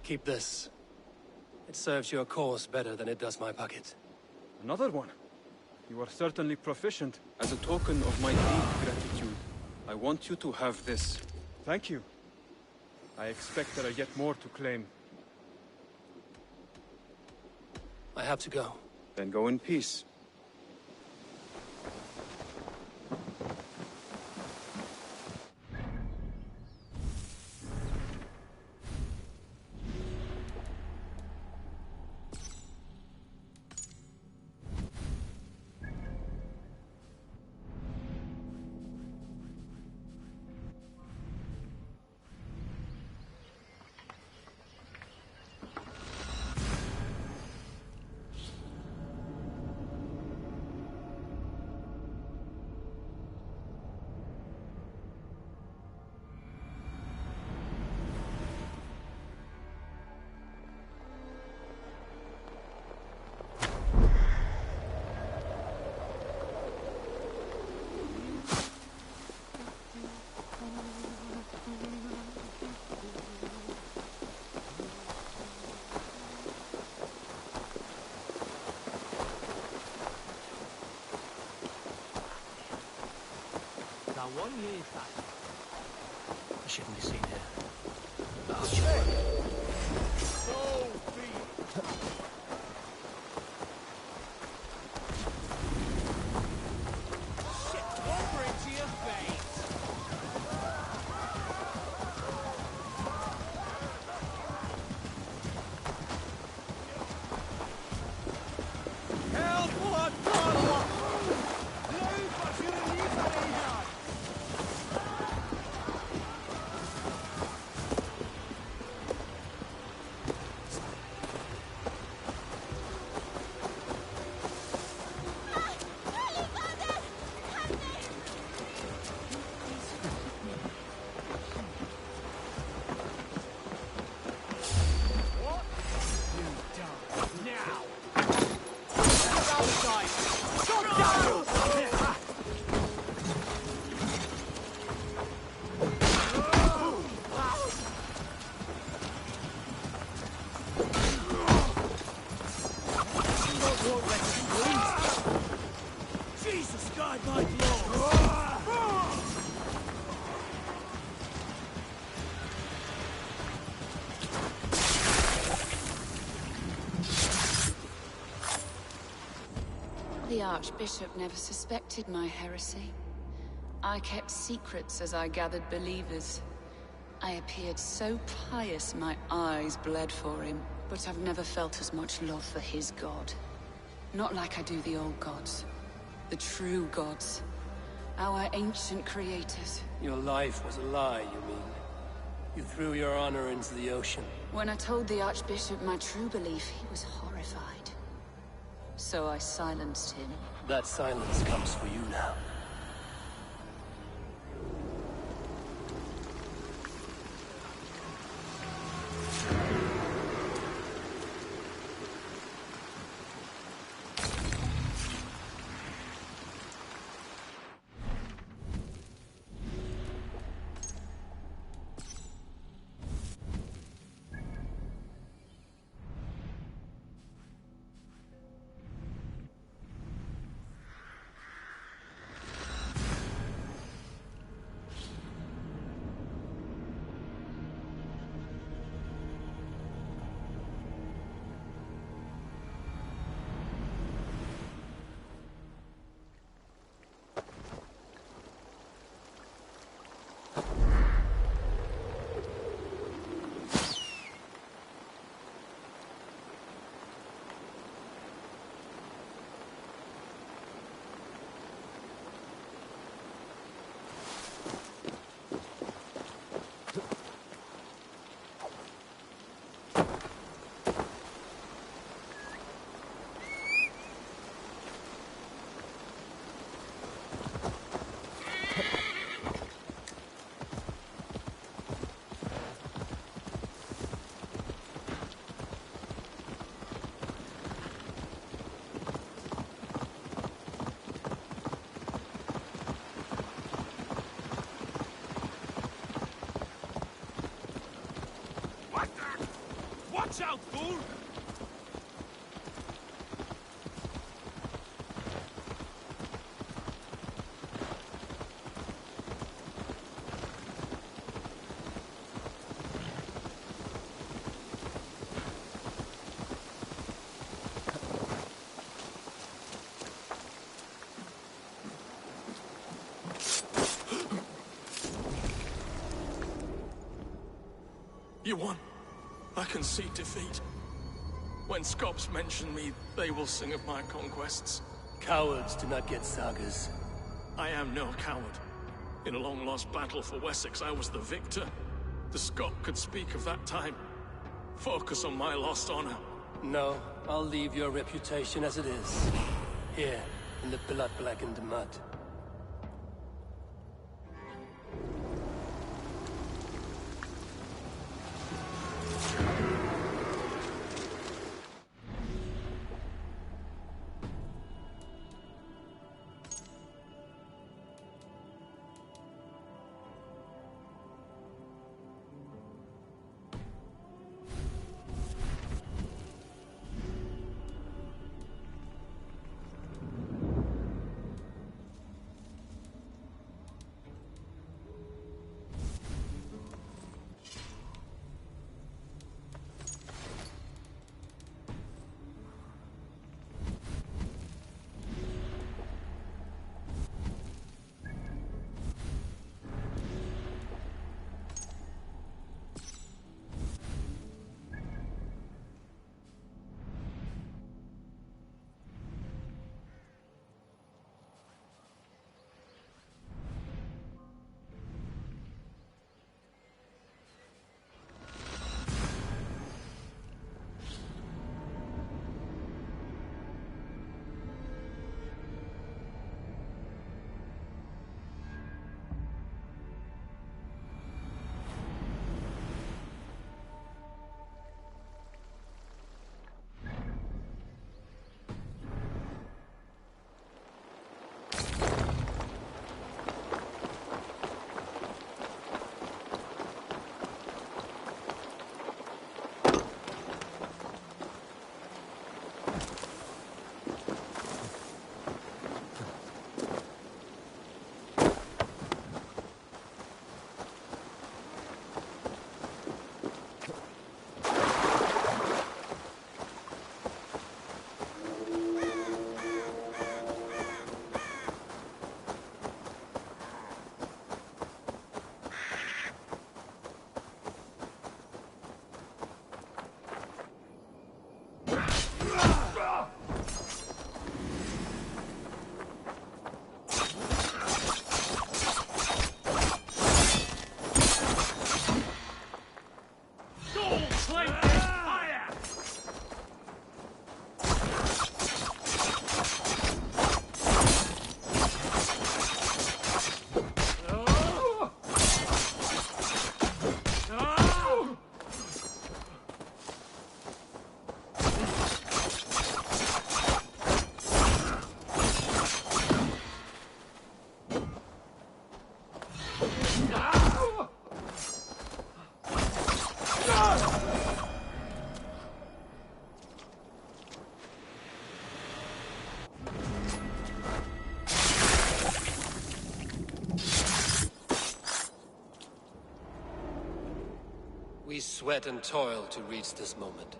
Keep this. It serves your cause better than it does my pocket. Another one? You are certainly proficient. As a token of my deep gratitude, I want you to have this. Thank you. I expect there are yet more to claim. I have to go. Then go in peace. I shouldn't be seen here. The Archbishop never suspected my heresy. I kept secrets as I gathered believers. I appeared so pious my eyes bled for him. But I've never felt as much love for his god. Not like I do the old gods. The true gods. Our ancient creators. Your life was a lie, you mean? You threw your honor into the ocean. When I told the Archbishop my true belief, he was horrified. So I silenced him. That silence comes for you now. Watch out, fool! You won. I can see defeat. When Scops mention me, they will sing of my conquests. Cowards do not get sagas. I am no coward. In a long-lost battle for Wessex, I was the victor. The Scot could speak of that time. Focus on my lost honor. No, I'll leave your reputation as it is. Here, in the blood-blackened mud. We sweat and toil to reach this moment.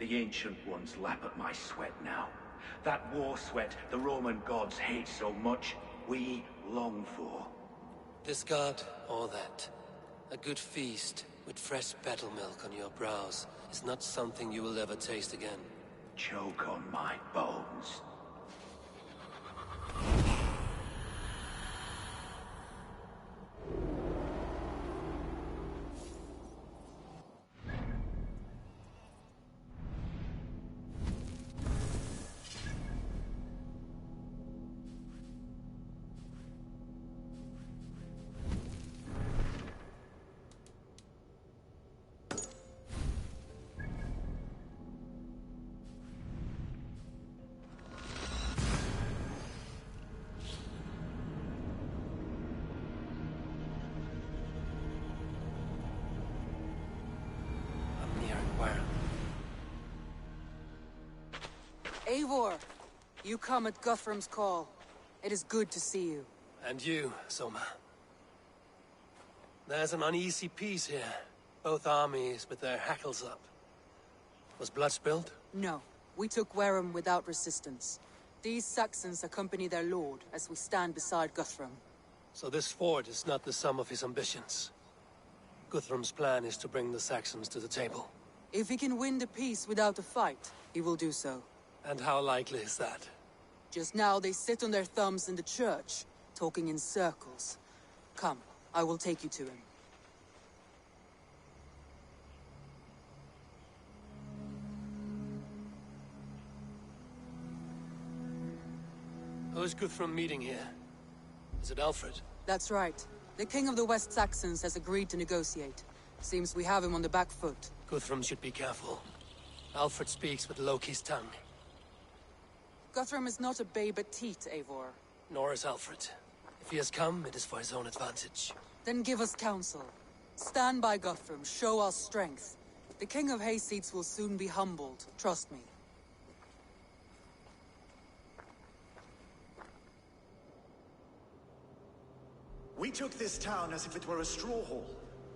The Ancient Ones lap at my sweat now. That war sweat the Roman gods hate so much, we long for. This god, or that. A good feast, with fresh battle milk on your brows, is not something you will ever taste again. Choke on my bones. Eivor, you come at Guthrum's call. It is good to see you. And you, Soma. There's an uneasy peace here. Both armies with their hackles up. Was blood spilled? No, we took Wareham without resistance. These Saxons accompany their lord as we stand beside Guthrum. So this fort is not the sum of his ambitions. Guthrum's plan is to bring the Saxons to the table. If he can win the peace without a fight, he will do so. And how likely is that? Just now they sit on their thumbs in the church, talking in circles. Come, I will take you to him. Who is Guthrum meeting here? Is it Alfred? That's right. The king of the West Saxons has agreed to negotiate. Seems we have him on the back foot. Guthrum should be careful. Alfred speaks with Loki's tongue. Guthrum is not a babe at teat, Eivor. Nor is Alfred. If he has come, it is for his own advantage. Then give us counsel. Stand by Guthrum, show our strength. The king of Hayseeds will soon be humbled, trust me. We took this town as if it were a straw hall.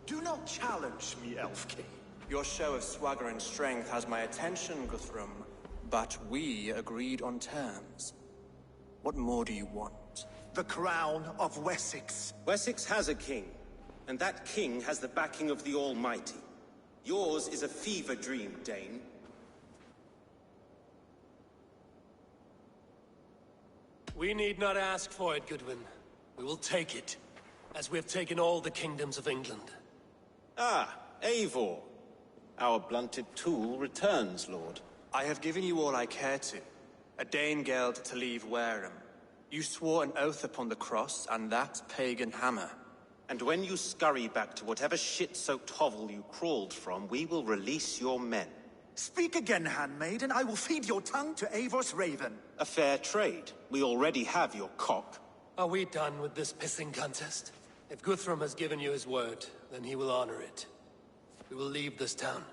Do not challenge me, Elf King. Your show of swagger and strength has my attention, Guthrum. But we agreed on terms. What more do you want? The crown of Wessex. Wessex has a king, and that king has the backing of the Almighty. Yours is a fever dream, Dane. We need not ask for it, Goodwin. We will take it, as we have taken all the kingdoms of England. Ah, Eivor. Our blunted tool returns, Lord. I have given you all I care to. A Danegeld to leave Wareham. You swore an oath upon the cross, and that pagan hammer. And when you scurry back to whatever shit-soaked hovel you crawled from, we will release your men. Speak again, handmaid, and I will feed your tongue to Eivor's raven. A fair trade. We already have your cock. Are we done with this pissing contest? If Guthrum has given you his word, then he will honor it. We will leave this town.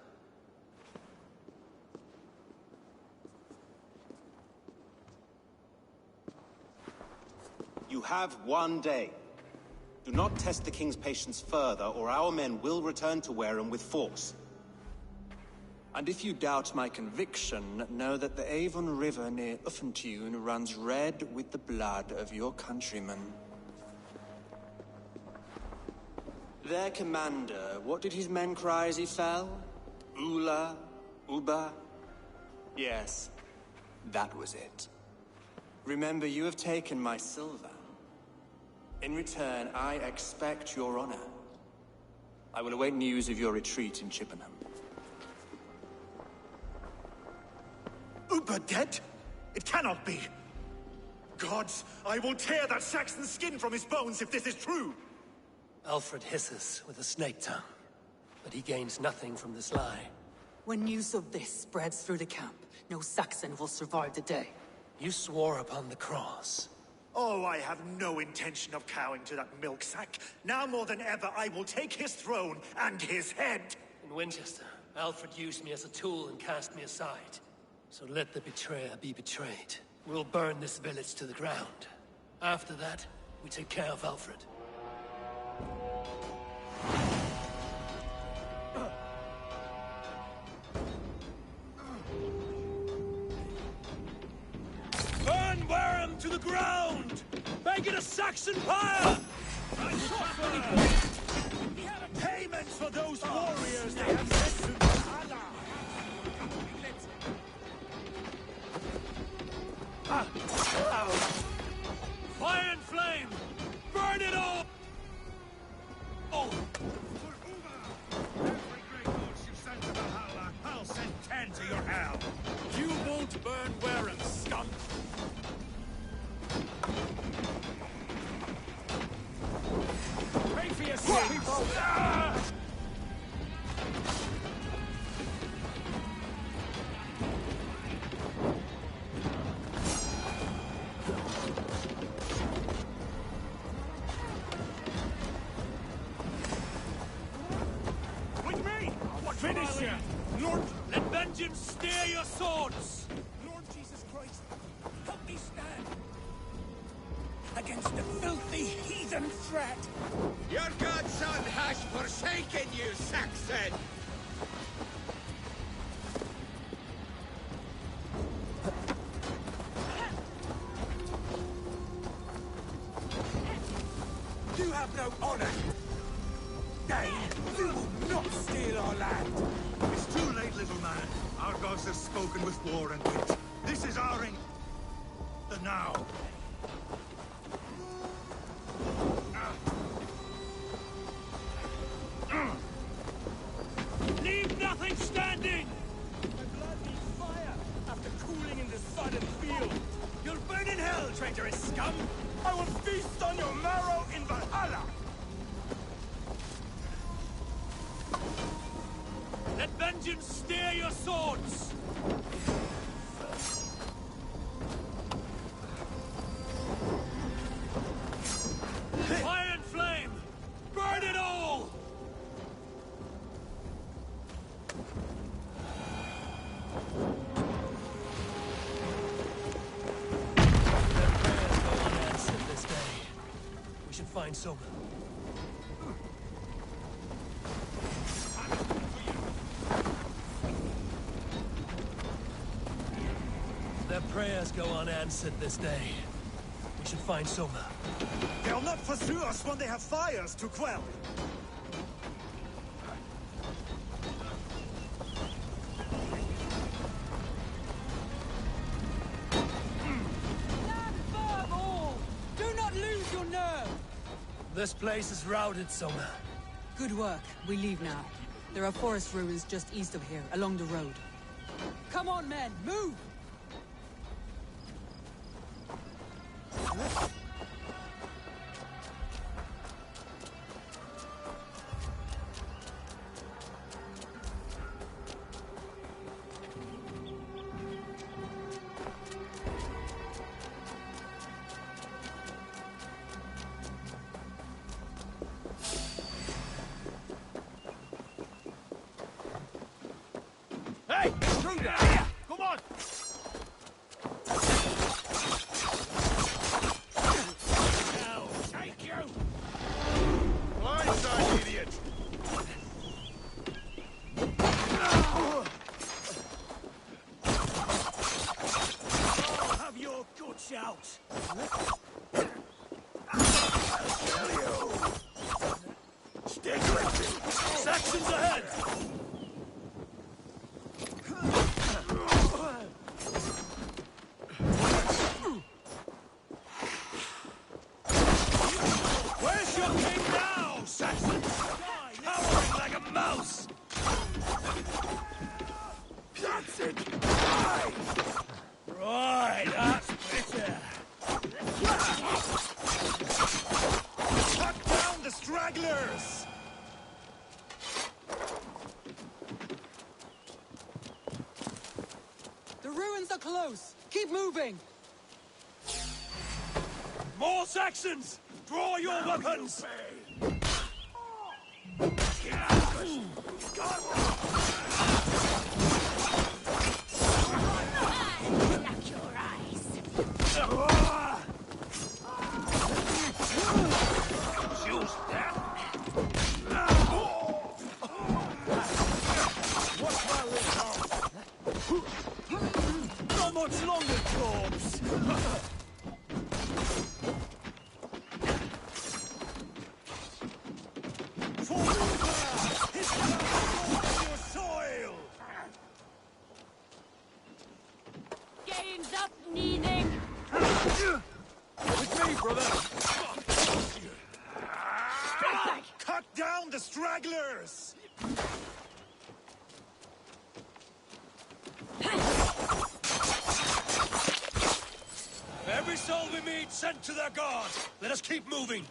You have one day. Do not test the king's patience further, or our men will return to Wareham with force. And if you doubt my conviction, know that the Avon River near Uffentune runs red with the blood of your countrymen. Their commander, what did his men cry as he fell? Ula? Uba? Yes, that was it. Remember, you have taken my silver. In return, I expect your honor. I will await news of your retreat in Chippenham. Uber dead? It cannot be. Gods, I will tear that Saxon's skin from his bones if this is true. Alfred hisses with a snake tongue, but he gains nothing from this lie. When news of this spreads through the camp, no Saxon will survive the day. You swore upon the cross. Oh, I have no intention of cowing to that milk sack. Now more than ever, I will take his throne and his head. In Winchester, Alfred used me as a tool and cast me aside. So let the betrayer be betrayed. We'll burn this village to the ground. After that, we take care of Alfred. Burn Wareham to the ground! Make it a Saxon pyre! Payment for those warriors they have sent to Valhalla! Fire and flame! Burn it all! Every great horse you send to Valhalla, I'll send 10 to your hell! You won't burn Wareham, scum! Pray for your sins! against the filthy heathen threat. Your godson has forsaken you, Saxon! You have no honor! Nay, you will not steal our land! It's too late, little man. Our gods have spoken with war and wit. This is our the now. Leave nothing standing! My blood needs fire after cooling in the sun and field. You'll burn in hell, traitorous scum! I will feast on your marrow in Valhalla! Let vengeance steer your swords! Fire and flame! Burn it all! Their prayers go unanswered this day. We should find Soma. Their prayers go unanswered this day. We should find Soma. They'll not pursue us when they have fires to quell. Stand firm, all! Do not lose your nerve! This place is routed, Soma. Good work. We leave now. There are forest ruins just east of here, along the road. Come on, men! Move! Hey! Through there! Come on! Now, take you! Blindside, idiot! I'll have your guts out! Stick with me! Saxons ahead! Where's your king now, Saxon? Cowering like a mouse! That's it! Right, that's better! Cut down the stragglers! The ruins are close! Keep moving! More Saxons! Draw your weapons! Black your eyes. Choose that! What's my little Not much longer, corpse! His blood on your soil! Gains up, kneading. With me, brother! Cut down the stragglers! Every soul we meet sent to their god. Let us keep moving.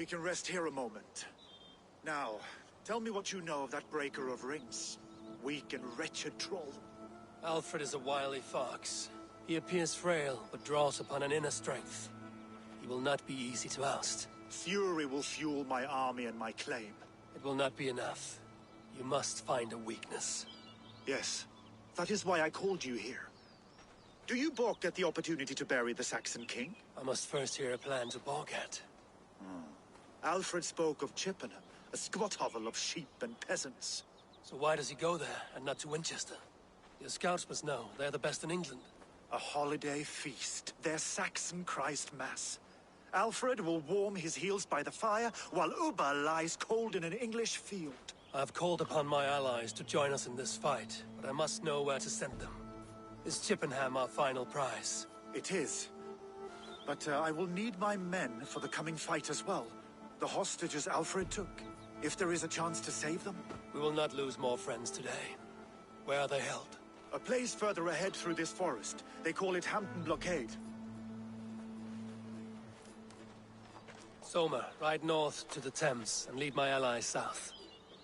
can rest here a moment. Now, tell me what you know of that breaker of rings. Weak and wretched troll. Alfred is a wily fox. He appears frail, but draws upon an inner strength. He will not be easy to oust. Fury will fuel my army and my claim. It will not be enough. You must find a weakness. Yes, that is why I called you here. Do you balk at the opportunity to bury the Saxon king? I must first hear a plan to balk at. Alfred spoke of Chippenham, a squat hovel of sheep and peasants. So why does he go there, and not to Winchester? Your scouts must know, they're the best in England. A holiday feast, their Saxon Christ Mass. Alfred will warm his heels by the fire, while Uba lies cold in an English field. I've called upon my allies to join us in this fight, but I must know where to send them. Is Chippenham our final prize? It is. But I will need my men for the coming fight as well. The hostages Alfred took. If there is a chance to save them. We will not lose more friends today. Where are they held? A place further ahead through this forest. They call it Hampton Blockade. Soma, ride north to the Thames and lead my allies south.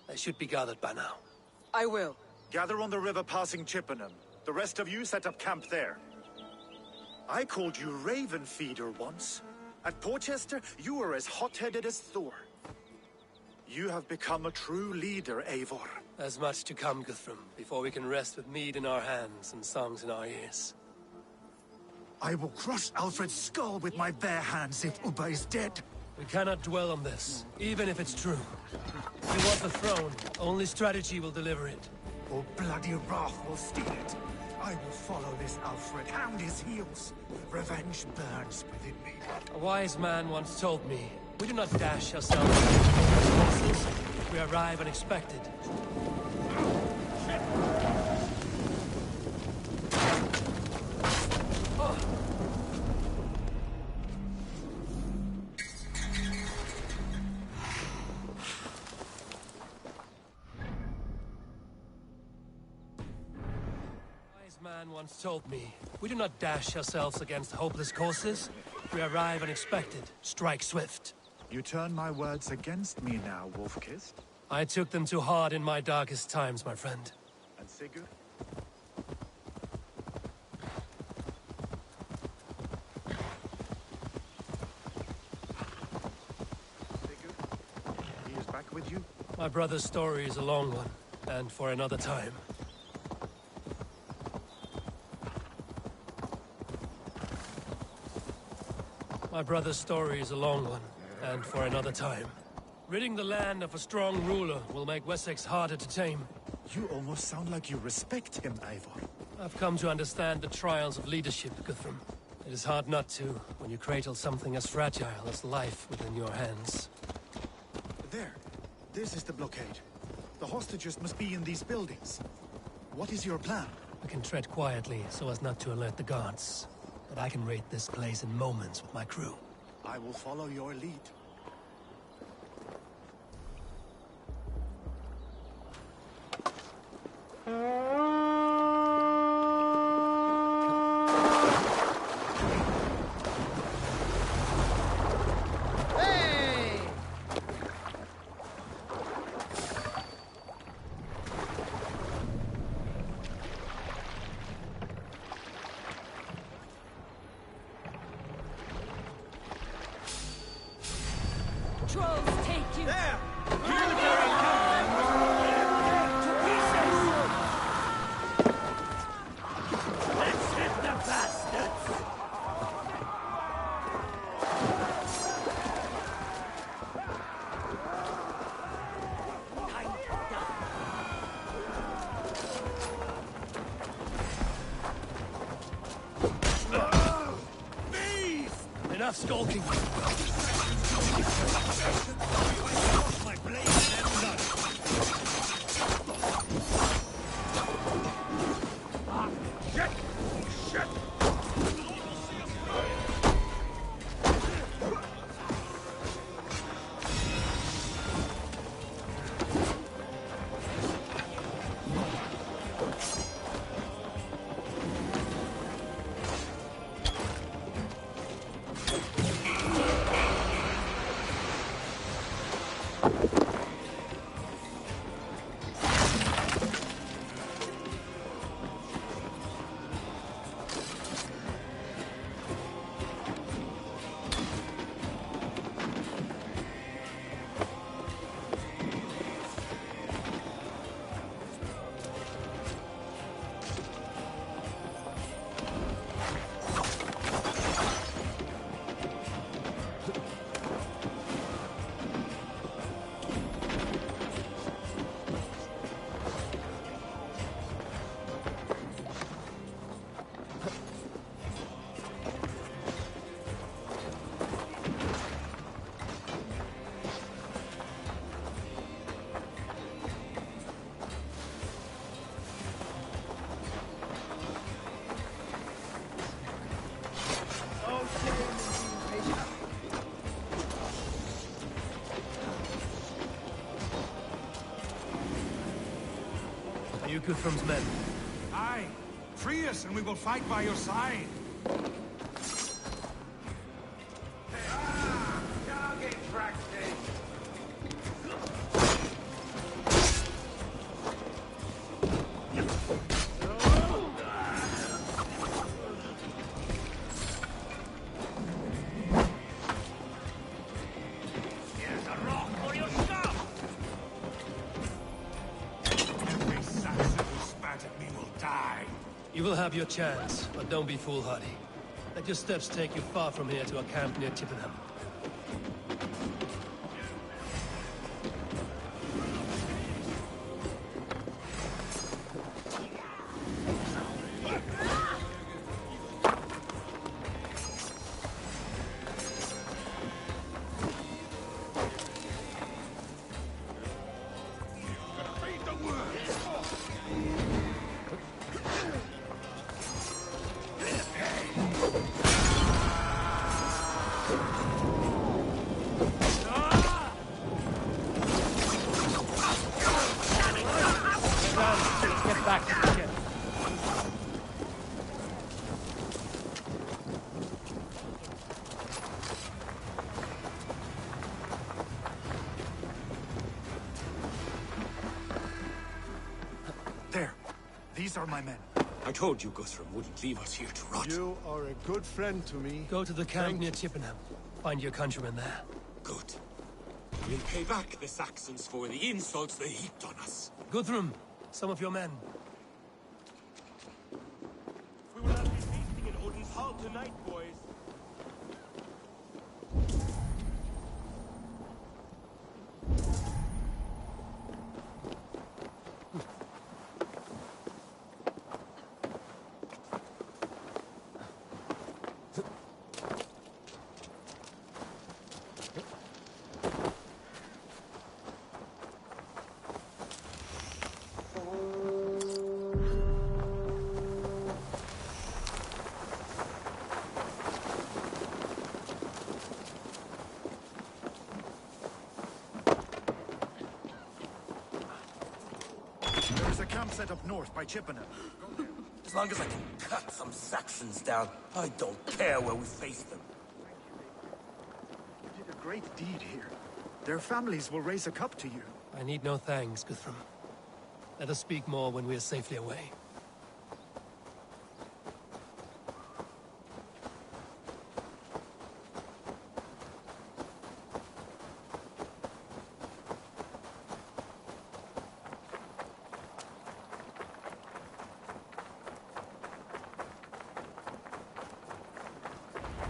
They should be gathered by now. I will. Gather on the river passing Chippenham. The rest of you set up camp there. I called you Raven Feeder once. At Porchester, you were as hot-headed as Thor. You have become a true leader, Eivor. There's much to come, Guthrum, before we can rest with mead in our hands and songs in our ears. I will crush Alfred's skull with my bare hands if Uba is dead. We cannot dwell on this, even if it's true. If you want the throne, only strategy will deliver it. Or bloody wrath will steal it. I will follow this Alfred, hound his heels. Revenge burns within me. A wise man once told me, we do not dash ourselves into places. We arrive unexpected. Man once told me, we do not dash ourselves against hopeless courses. We arrive unexpected, strike swift. You turn my words against me now, Wolf-Kissed. I took them too hard in my darkest times, my friend. And Sigurd? Sigurd? He is back with you? My brother's story is a long one, and for another time. My brother's story is a long one, and for another time. Ridding the land of a strong ruler will make Wessex harder to tame. You almost sound like you respect him, Eivor. I've come to understand the trials of leadership, Guthrum. It is hard not to, when you cradle something as fragile as life within your hands. There. This is the blockade. The hostages must be in these buildings. What is your plan? I can tread quietly so as not to alert the guards. But I can raid this place in moments with my crew. I will follow your lead. Enough skulking. My blade and blood. Shit! Shit! Are you Guthrum's men? Aye. Free us and we will fight by your side. Target practice! Here's a rock for your stuff! Every Saxon who spat at me will die. You will have your chance, but don't be foolhardy. Let your steps take you far from here to a camp near Chippenham. Get back to the ship. There. These are my men. I told you Guthrum wouldn't leave us here to rot. You are a good friend to me. Go to the camp near Chippenham. Find your countrymen there. Good. We'll pay back the Saxons for the insults they heaped on us. Guthrum, some of your men. We will not be feasting in Odin's hall tonight, boys. There's a camp set up north by Chippenham. As long as I can cut some Saxons down, I don't care where we face them. You did a great deed here. Their families will raise a cup to you. I need no thanks, Guthrum. Let us speak more when we are safely away.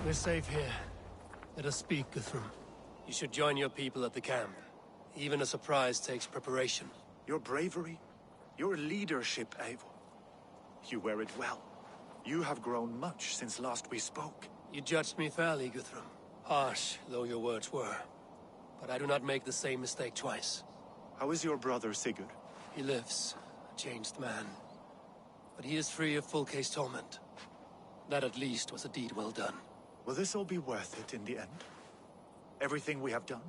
We're safe here. Let us speak, Guthrum. You should join your people at the camp. Even a surprise takes preparation. Your bravery, your leadership, Eivor. You wear it well. You have grown much since last we spoke. You judged me fairly, Guthrum. Harsh though your words were. But I do not make the same mistake twice. How is your brother, Sigurd? He lives, a changed man. But he is free of full case torment. That at least was a deed well done. Will this all be worth it in the end? Everything we have done?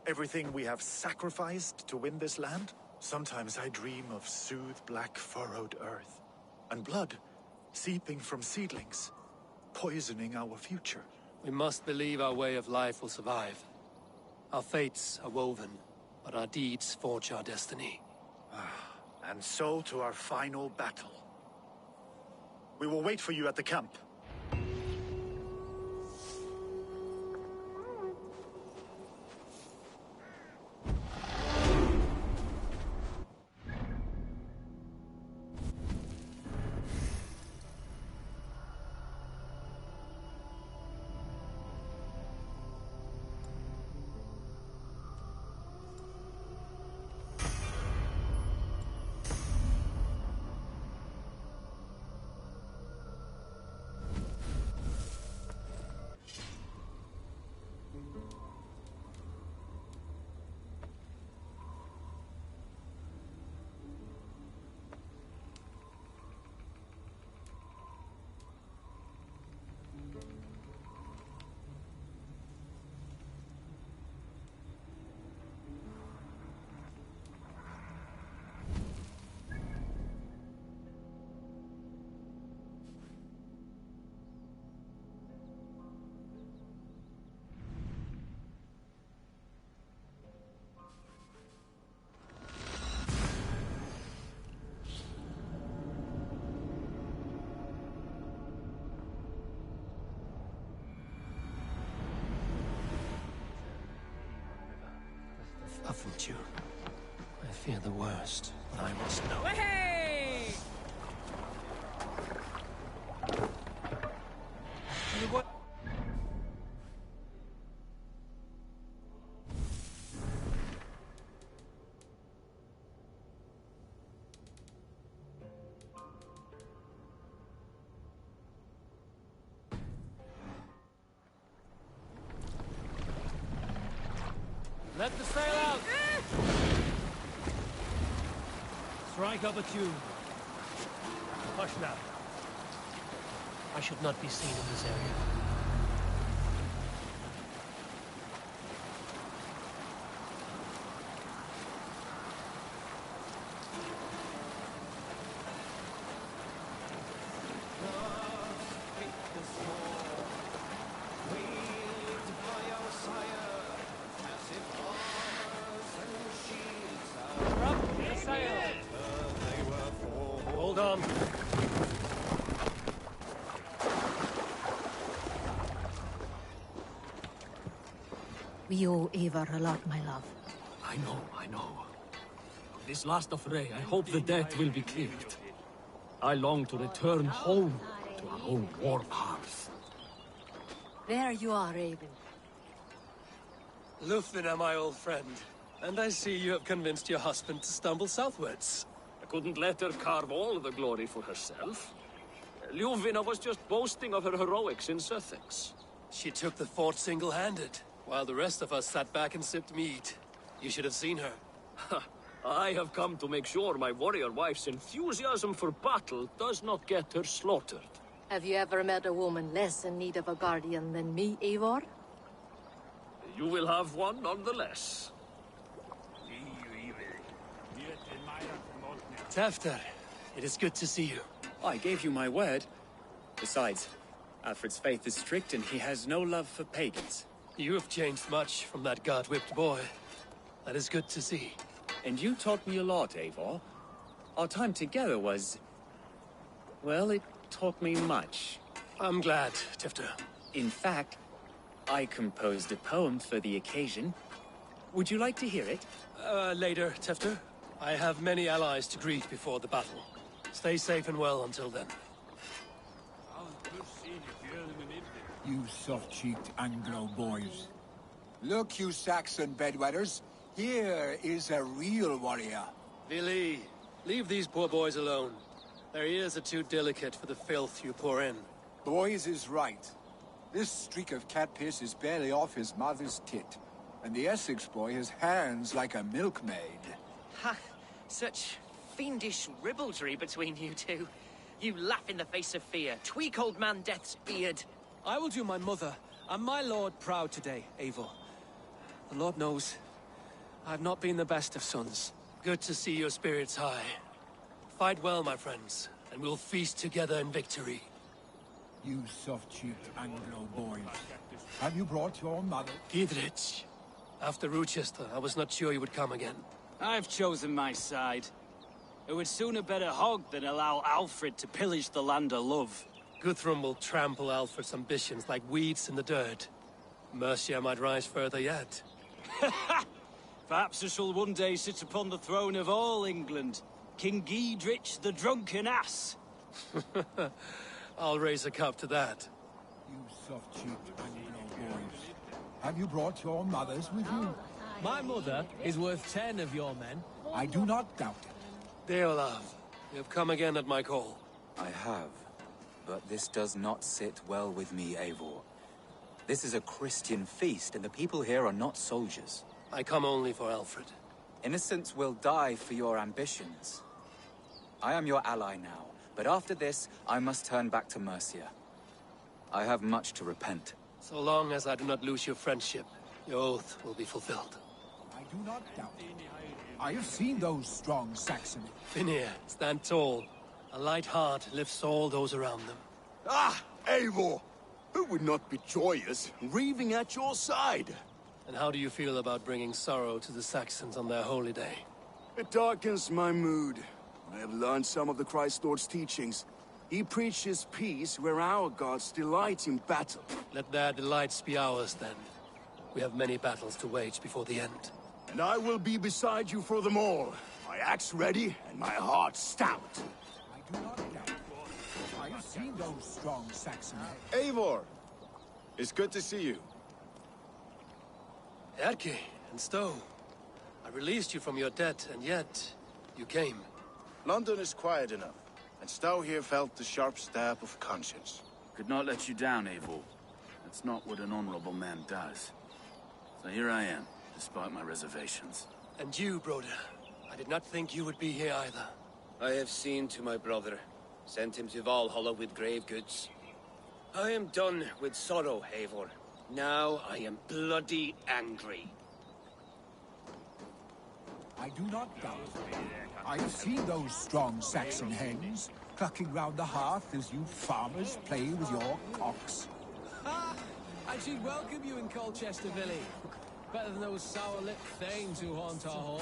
Everything we have sacrificed to win this land? Sometimes I dream of soothed black furrowed earth. And blood seeping from seedlings, poisoning our future. We must believe our way of life will survive. Our fates are woven, but our deeds forge our destiny. And so to our final battle. We will wait for you at the camp. Fortune. I fear the worst, but I must know. Hey! Let the sail out! Strike up a tune. Hush now. I should not be seen in this area. Hold on. We owe Eivor a lot, my love. I know. This last affray, I hope the debt will be cleared. I long to return home, to our own warm hearth. There you are, Raven. Lufvina, my old friend. And I see you have convinced your husband to stumble southwards. I couldn't let her carve all the glory for herself. Ljuvina was just boasting of her heroics in Sussex. She took the fort single-handed, while the rest of us sat back and sipped mead. You should have seen her. I have come to make sure my warrior wife's enthusiasm for battle does not get her slaughtered. Have you ever met a woman less in need of a guardian than me, Eivor? You will have one nonetheless. Tefter, it is good to see you. I gave you my word. Besides, Alfred's faith is strict and he has no love for pagans. You have changed much from that god-whipped boy. That is good to see. And you taught me a lot, Eivor. Our time together was... well, it taught me much. I'm glad, Tefter. In fact, I composed a poem for the occasion. Would you like to hear it? Later, Tefter. I have many allies to greet before the battle. Stay safe and well until then. You soft-cheeked Anglo boys. Look, you Saxon bedwetters. Here is a real warrior. Vili, leave these poor boys alone. Their ears are too delicate for the filth you pour in. Boys is right. This streak of cat piss is barely off his mother's tit. And the Essex boy has hands like a milkmaid. Ha! Such fiendish ribaldry between you two. You laugh in the face of fear. Tweak old man Death's beard. I will do my mother and my lord proud today, Eivor. The Lord knows I've not been the best of sons. Good to see your spirits high. Fight well, my friends, and we'll feast together in victory. You soft-cheeked Anglo boys. Have you brought your mother? Dietrich, After Rochester, I was not sure you would come again. I've chosen my side. It would sooner bet a hog than allow Alfred to pillage the land of love. Guthrum will trample Alfred's ambitions like weeds in the dirt. Mercia might rise further yet. Perhaps I shall one day sit upon the throne of all England. King Giedrich the drunken ass. I'll raise a cup to that. You soft-cheeked Anglo boys. Have you brought your mothers with you? My mother is worth 10 of your men. I do not doubt it. Deolav, you have come again at my call. I have. But this does not sit well with me, Eivor. This is a Christian feast, and the people here are not soldiers. I come only for Alfred. Innocents will die for your ambitions. I am your ally now, but after this, I must turn back to Mercia. I have much to repent. So long as I do not lose your friendship, your oath will be fulfilled. I do not doubt it. I have seen those strong Saxons. Finir, stand tall. A light heart lifts all those around them. Ah, Eivor! Who would not be joyous, raving at your side? And how do you feel about bringing sorrow to the Saxons on their holy day? It darkens my mood. I have learned some of the Christ Lord's teachings. He preaches peace where our gods delight in battle. Let their delights be ours, then. We have many battles to wage before the end. And I will be beside you for them all. My axe ready and my heart stout. I do not doubt it. I have seen those strong Saxon heads. Eivor! It's good to see you. Erke and Stowe. I released you from your debt, and yet you came. London is quiet enough, and Stowe here felt the sharp stab of conscience. Could not let you down, Eivor. That's not what an honorable man does. So here I am, despite my reservations. And you, Broder. I did not think you would be here either. I have seen to my brother. Sent him to Valhalla with grave goods. I am done with sorrow, Eivor. Now I am bloody angry. I do not doubt it. I have seen those strong Saxon hens, clucking round the hearth as you farmers play with your cocks. And she'd welcome you in Colchester, Billy. Better than those sour-lipped thanes who haunt our hall.